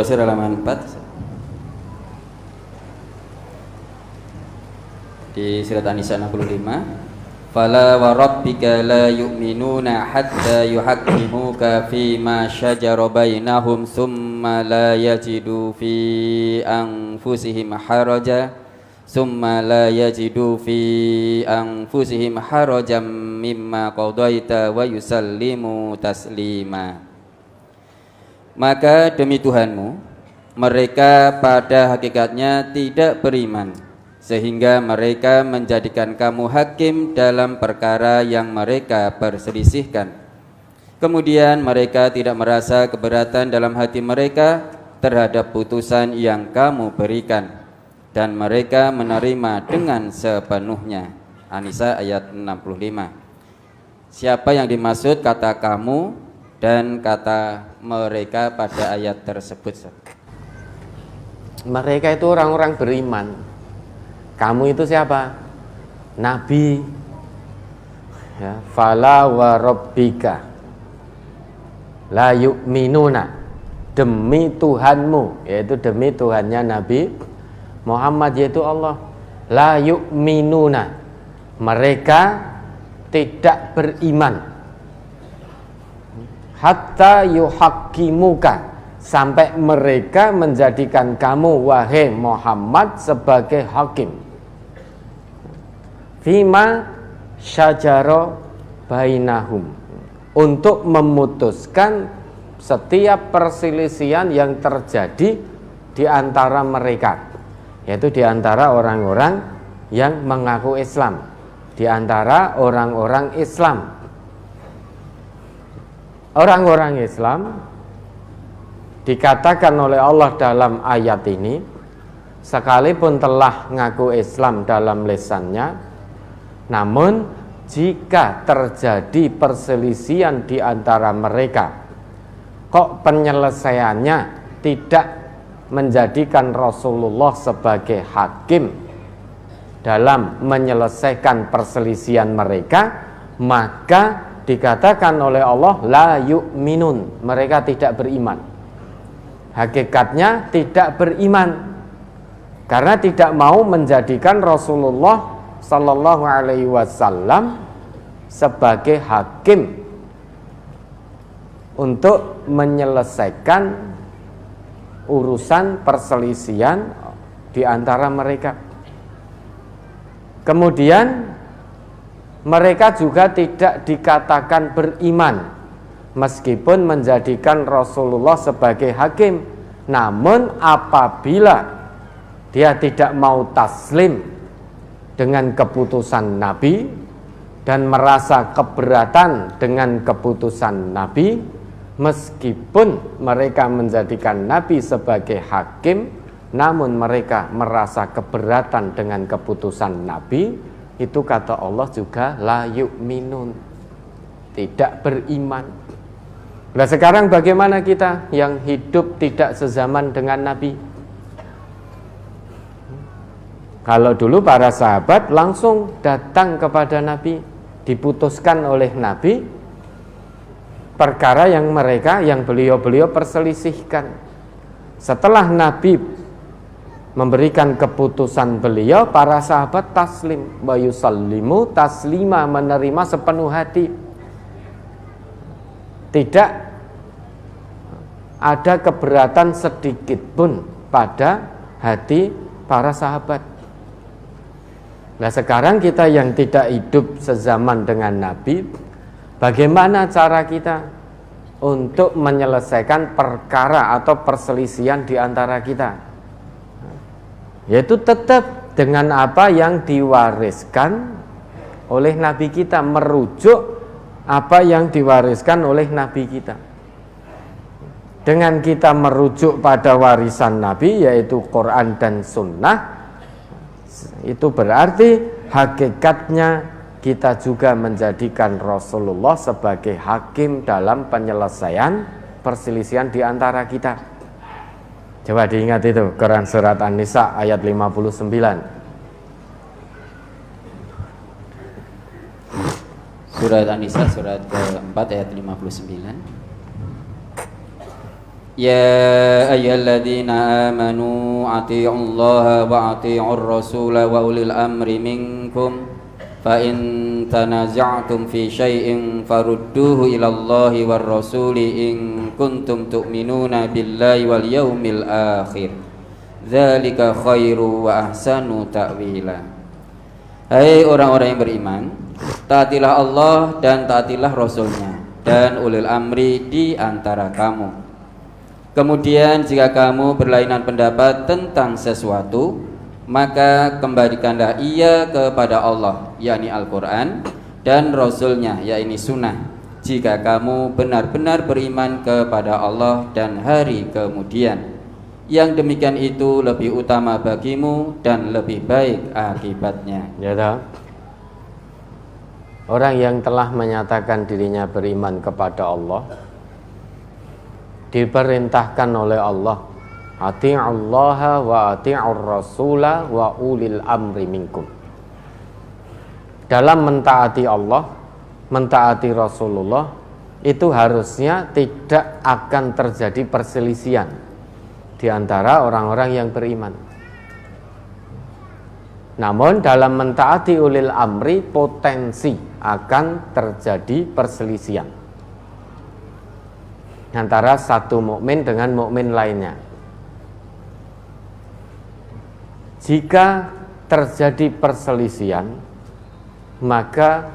brosur halaman 4 di surat An-Nisa 65. Fala wa rabbika la yu'minuna hatta yuhaqqimuka fima shajara bainahum thumma la yajidu fi anfusihim harajan mimma qadaita wa yusallimu taslima. Maka demi Tuhanmu, mereka pada hakikatnya tidak beriman, sehingga mereka menjadikan kamu hakim dalam perkara yang mereka perselisihkan. Kemudian mereka tidak merasa keberatan dalam hati mereka terhadap putusan yang kamu berikan, dan mereka menerima dengan sepenuhnya. An-Nisa ayat 65. Siapa yang dimaksud kata kamu dan kata mereka pada ayat tersebut? Mereka itu orang-orang beriman. Kamu itu siapa? Nabi. Ya, fala wa rabbika la yu'minuna, demi Tuhanmu, yaitu demi Tuhannya Nabi Muhammad, yaitu Allah. La yu'minuna, mereka tidak beriman. Hatta yuhaqqimuka, sampai mereka menjadikan kamu wahai Muhammad sebagai hakim. Fima syajara bainahum, untuk memutuskan setiap perselisihan yang terjadi di antara mereka, yaitu di antara orang-orang yang mengaku Islam, di antara orang-orang Islam. Orang-orang Islam dikatakan oleh Allah dalam ayat ini, sekalipun telah ngaku Islam dalam lisannya, namun jika terjadi perselisihan di antara mereka, kok penyelesaiannya tidak menjadikan Rasulullah sebagai hakim dalam menyelesaikan perselisihan mereka, maka dikatakan oleh Allah la yu'minun, mereka tidak beriman. Hakikatnya tidak beriman karena tidak mau menjadikan Rasulullah Sallallahu Alaihi Wasallam sebagai hakim untuk menyelesaikan urusan perselisihan di antara mereka. Kemudian mereka juga tidak dikatakan beriman meskipun menjadikan Rasulullah sebagai hakim. Namun apabila dia tidak mau taslim dengan keputusan Nabi dan merasa keberatan dengan keputusan Nabi, meskipun mereka menjadikan Nabi sebagai hakim, namun mereka merasa keberatan dengan keputusan Nabi, itu kata Allah juga la yu'minun, tidak beriman. Nah sekarang bagaimana kita yang hidup tidak sezaman dengan Nabi? Kalau dulu para sahabat langsung datang kepada Nabi, diputuskan oleh Nabi perkara yang beliau perselisihkan. Setelah Nabi memberikan keputusan beliau, para sahabat taslim wa yusallimu taslima, menerima sepenuh hati. Tidak ada keberatan sedikit pun pada hati para sahabat. Nah sekarang kita yang tidak hidup sezaman dengan Nabi, bagaimana cara kita untuk menyelesaikan perkara atau perselisihan di antara kita? Yaitu tetap dengan apa yang diwariskan oleh Nabi kita, merujuk apa yang diwariskan oleh Nabi kita. Dengan kita merujuk pada warisan Nabi, yaitu Quran dan Sunnah, itu berarti hakikatnya kita juga menjadikan Rasulullah sebagai hakim dalam penyelesaian perselisihan di antara kita. Coba diingat itu, Quran surat An-Nisa ayat 59. Surat An-Nisa surat ke-4 ayat 59. يا أيها الذين آمنوا أطيعوا الله وأطيعوا الرسول وأولي الأمر منكم فإن تنازعتم في شيء فردوه إلى الله والرسول إن كنتم تؤمنون بالله واليوم الآخر ذلك خير وأحسن تأويلا. Hai orang-orang yang beriman, taatilah Allah dan taatilah Rasul-Nya dan ulil amri di antara kamu. Kemudian jika kamu berlainan pendapat tentang sesuatu, maka kembalikanlah ia kepada Allah, yakni Al-Quran, dan Rasul-Nya, yakni Sunnah, jika kamu benar-benar beriman kepada Allah dan hari kemudian. Yang demikian itu lebih utama bagimu dan lebih baik akibatnya. Ya dah. Orang yang telah menyatakan dirinya beriman kepada Allah diperintahkan oleh Allah, ati'ullaha wa ati'ur rasula wa ulil amri minkum. Dalam mentaati Allah, mentaati Rasulullah, itu harusnya tidak akan terjadi perselisihan di antara orang-orang yang beriman. Namun dalam mentaati ulil amri potensi akan terjadi perselisihan antara satu mukmin dengan mukmin lainnya. Jika terjadi perselisihan, maka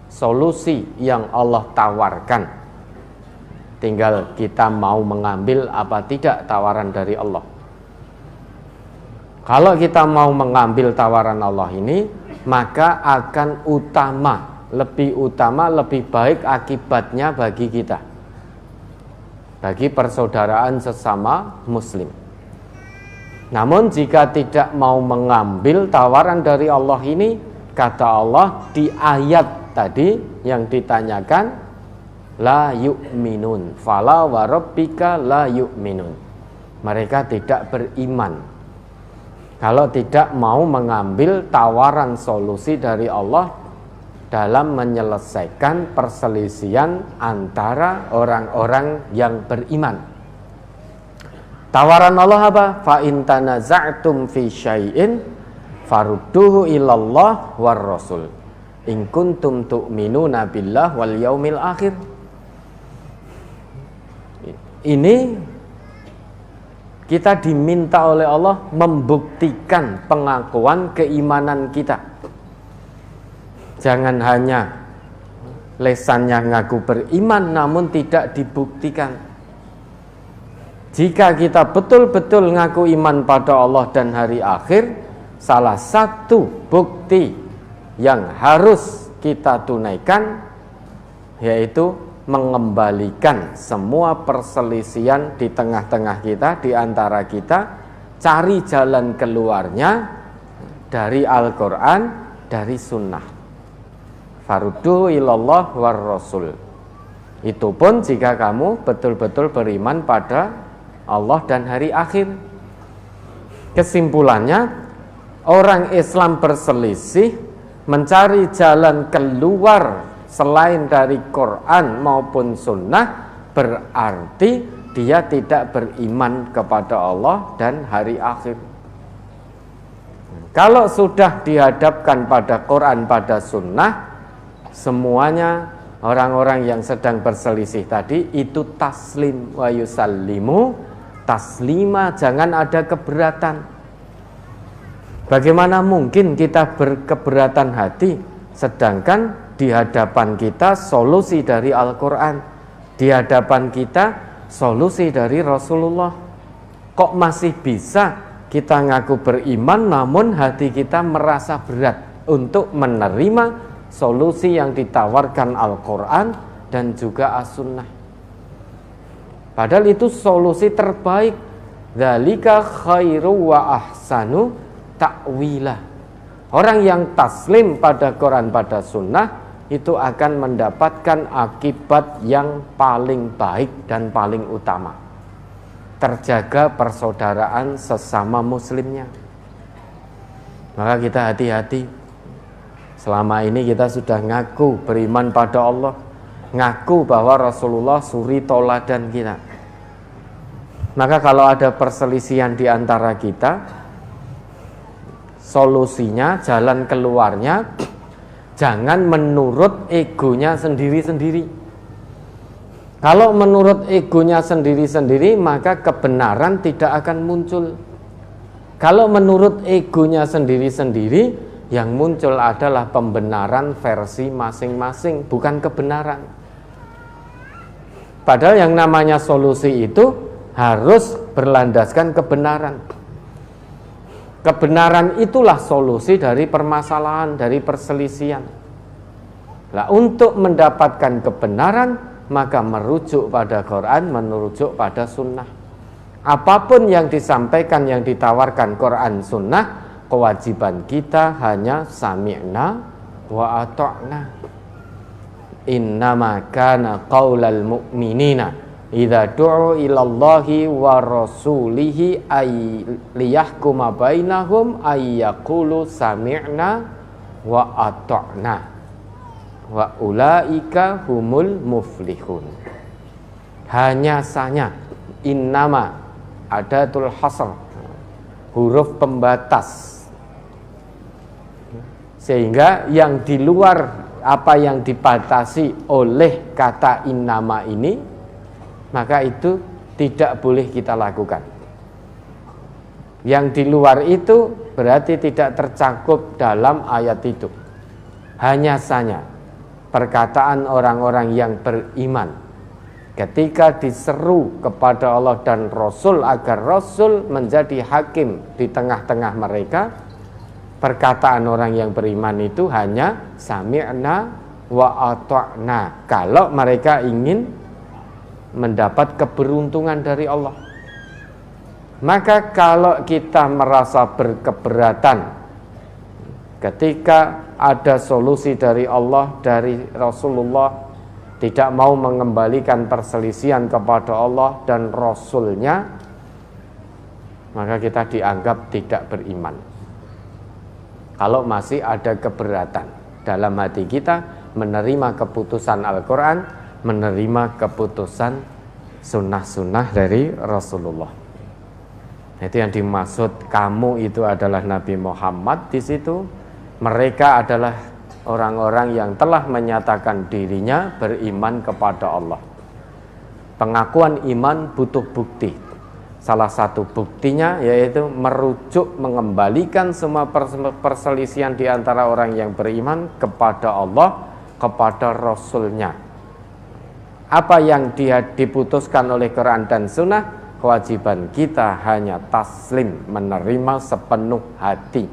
solusi yang Allah tawarkan tinggal kita mau mengambil apa tidak tawaran dari Allah. Kalau kita mau mengambil tawaran Allah ini, maka akan lebih baik akibatnya bagi kita, bagi persaudaraan sesama muslim. Namun jika tidak mau mengambil tawaran dari Allah ini, kata Allah di ayat tadi yang ditanyakan, la yu'minun, fala wa rabbika la yu'minun. Mereka tidak beriman kalau tidak mau mengambil tawaran solusi dari Allah dalam menyelesaikan perselisihan antara orang-orang yang beriman. Tawaran Allah apa? Fa in tanaza'tum fi syai'in farudduhu ilallah war rasul in kuntum tu'minuna billah wal yaumil akhir. Ini kita diminta oleh Allah membuktikan pengakuan keimanan kita. Jangan hanya lesannya ngaku beriman namun tidak dibuktikan. Jika kita betul-betul ngaku iman pada Allah dan hari akhir, salah satu bukti yang harus kita tunaikan yaitu mengembalikan semua perselisihan di tengah-tengah kita, di antara kita, cari jalan keluarnya dari Al-Quran, dari Sunnah. Farudduhu ilallah war rasul. Itu pun jika kamu betul-betul beriman pada Allah dan hari akhir. Kesimpulannya, orang Islam berselisih mencari jalan keluar selain dari Quran maupun Sunnah, berarti dia tidak beriman kepada Allah dan hari akhir. Kalau sudah dihadapkan pada Quran, pada Sunnah, semuanya orang-orang yang sedang berselisih tadi itu taslim wa yusallimu taslima, jangan ada keberatan. Bagaimana mungkin kita berkeberatan hati sedangkan di hadapan kita solusi dari Al-Quran, di hadapan kita solusi dari Rasulullah? Kok masih bisa kita ngaku beriman namun hati kita merasa berat untuk menerima solusi yang ditawarkan Al-Quran dan juga As-Sunnah? Padahal itu solusi terbaik. Dzalika khairu wa ahsanu ta'wila. Orang yang taslim pada Quran, pada Sunnah, itu akan mendapatkan akibat yang paling baik dan paling utama. Terjaga persaudaraan sesama muslimnya. Maka kita hati-hati. Selama ini kita sudah ngaku beriman pada Allah, ngaku bahwa Rasulullah suri toladan kita. Maka kalau ada perselisihan di antara kita, solusinya, jalan keluarnya, jangan menurut egonya sendiri-sendiri. Kalau menurut egonya sendiri-sendiri, maka kebenaran tidak akan muncul. Kalau menurut egonya sendiri-sendiri, yang muncul adalah pembenaran versi masing-masing, bukan kebenaran. Padahal yang namanya solusi itu harus berlandaskan kebenaran. Kebenaran itulah solusi dari permasalahan, dari perselisihan. Nah, untuk mendapatkan kebenaran, maka merujuk pada Quran, merujuk pada sunnah. Apapun yang disampaikan, yang ditawarkan Quran sunnah, kewajiban kita hanya sami'na wa ata'na. Innama kana qaulal mu'minina idza du'u ilallahi wa rasulihi ay liyahkuma bainahum ay yaqulu sami'na wa ata'na wa ulaika humul muflihun. Hanya saja innama adatul hasr, huruf pembatas, sehingga yang di luar apa yang dibatasi oleh kata innama ini, maka itu tidak boleh kita lakukan. Yang di luar itu berarti tidak tercakup dalam ayat itu. Hanya saja perkataan orang-orang yang beriman ketika diseru kepada Allah dan Rasul agar Rasul menjadi hakim di tengah-tengah mereka, perkataan orang yang beriman itu hanya sami'na wa ata'na kalau mereka ingin mendapat keberuntungan dari Allah. Maka kalau kita merasa berkeberatan ketika ada solusi dari Allah, dari Rasulullah, tidak mau mengembalikan perselisihan kepada Allah dan Rasulnya, maka kita dianggap tidak beriman. Kalau masih ada keberatan dalam hati kita menerima keputusan Al-Quran, menerima keputusan sunnah-sunnah dari Rasulullah. Itu yang dimaksud kamu itu adalah Nabi Muhammad. Di situ mereka adalah orang-orang yang telah menyatakan dirinya beriman kepada Allah. Pengakuan iman butuh bukti. Salah satu buktinya yaitu merujuk, mengembalikan semua perselisihan di antara orang yang beriman kepada Allah, kepada Rasulnya. Apa yang dia diputuskan oleh Quran dan Sunnah, kewajiban kita hanya taslim, menerima sepenuh hati,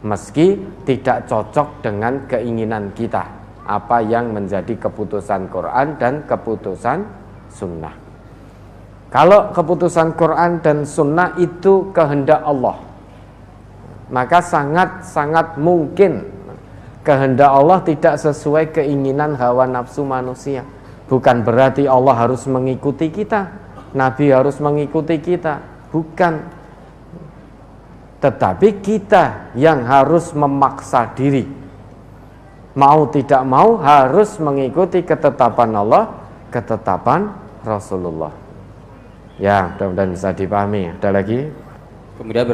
meski tidak cocok dengan keinginan kita, apa yang menjadi keputusan Quran dan keputusan Sunnah. Kalau keputusan Quran dan Sunnah itu kehendak Allah, maka sangat-sangat mungkin kehendak Allah tidak sesuai keinginan hawa nafsu manusia. Bukan berarti Allah harus mengikuti kita, Nabi harus mengikuti kita, bukan. Tetapi kita yang harus memaksa diri, mau tidak mau harus mengikuti ketetapan Allah, ketetapan Rasulullah. Ya, mudah-mudahan bisa dipahami. Ada lagi? Kemudian